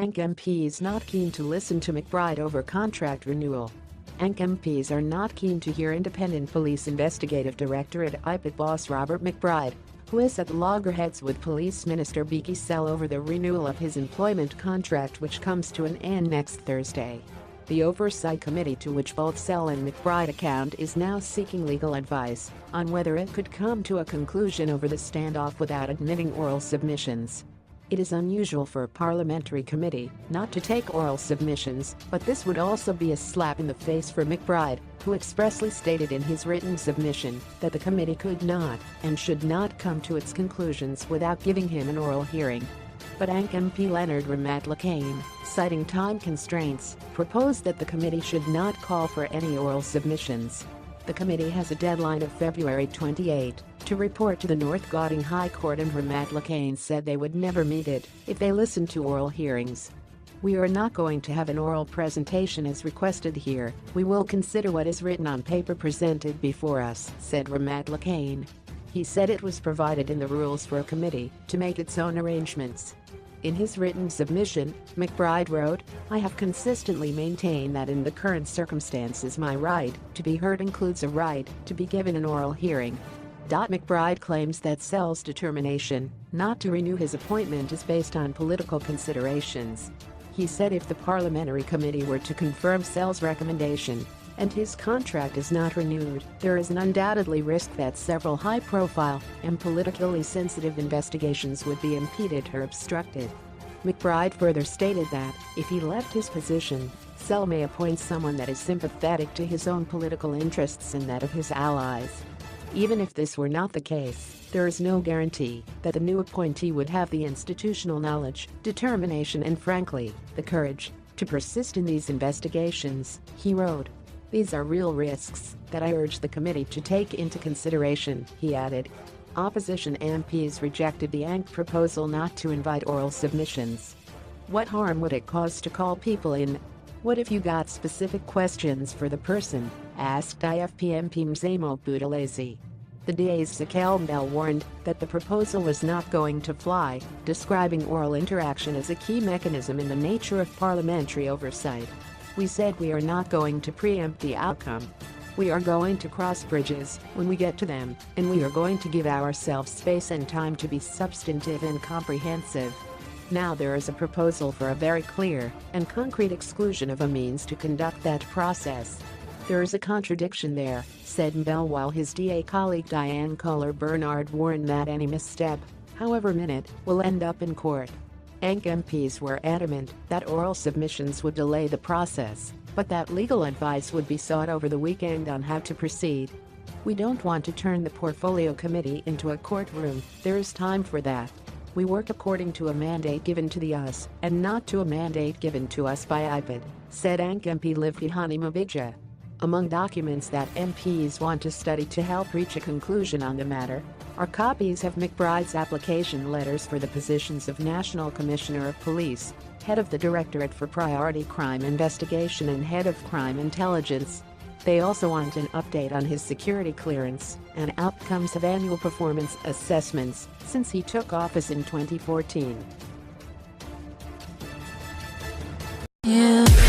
ANC MPs not keen to listen to McBride over contract renewal. ANC MPs are not keen to hear independent police investigative Directorate Ipid boss Robert McBride, who is at loggerheads with Police Minister Bheki Cele over the renewal of his employment contract, which comes to an end next Thursday. The Oversight Committee, to which both Cele and McBride account, is now seeking legal advice on whether it could come to a conclusion over the standoff without admitting oral submissions. It is unusual for a parliamentary committee not to take oral submissions, but this would also be a slap in the face for McBride, who expressly stated in his written submission that the committee could not and should not come to its conclusions without giving him an oral hearing. But ANC MP Leonard Ramadlakane, citing time constraints, proposed that the committee should not call for any oral submissions. The committee has a deadline of February 28 to report to the North Gauteng High Court, and Ramadlakane said they would never meet it if they listened to oral hearings. "We are not going to have an oral presentation as requested here. We will consider what is written on paper presented before us," said Ramadlakane. He said it was provided in the rules for a committee to make its own arrangements. In his written submission, McBride wrote, "I have consistently maintained that in the current circumstances my right to be heard includes a right to be given an oral hearing." McBride claims that Cele's determination not to renew his appointment is based on political considerations. He said if the parliamentary committee were to confirm Cele's recommendation and his contract is not renewed, there is an undoubtedly risk that several high-profile and politically sensitive investigations would be impeded or obstructed. McBride further stated that, if he left his position, Cele may appoint someone that is sympathetic to his own political interests and that of his allies. Even if this were not the case, there is no guarantee that the new appointee would have the institutional knowledge, determination and frankly, the courage to persist in these investigations, he wrote. "These are real risks that I urge the committee to take into consideration," he added. Opposition MPs rejected the ANC proposal not to invite oral submissions. "What harm would it cause to call people in? What if you got specific questions for the person?" asked IFP MP Mzamo Buthelezi. The DA's Cele warned that the proposal was not going to fly, describing oral interaction as a key mechanism in the nature of parliamentary oversight. "We said we are not going to preempt the outcome. We are going to cross bridges when we get to them, and we are going to give ourselves space and time to be substantive and comprehensive. Now there is a proposal for a very clear and concrete exclusion of a means to conduct that process. There is a contradiction there," said Mbel, while his DA colleague Diane Kohler-Bernard warned that any misstep, however minute, will end up in court. ANC MPs were adamant that oral submissions would delay the process, but that legal advice would be sought over the weekend on how to proceed. "We don't want to turn the portfolio committee into a courtroom. There is time for that. We work according to a mandate given to us and not to a mandate given to us by Ipid," said ANC MP Livhihani Mabija. Among documents that MPs want to study to help reach a conclusion on the matter are copies of McBride's application letters for the positions of National Commissioner of Police, Head of the Directorate for Priority Crime Investigation and Head of Crime Intelligence. They also want an update on his security clearance and outcomes of annual performance assessments since he took office in 2014. Yeah.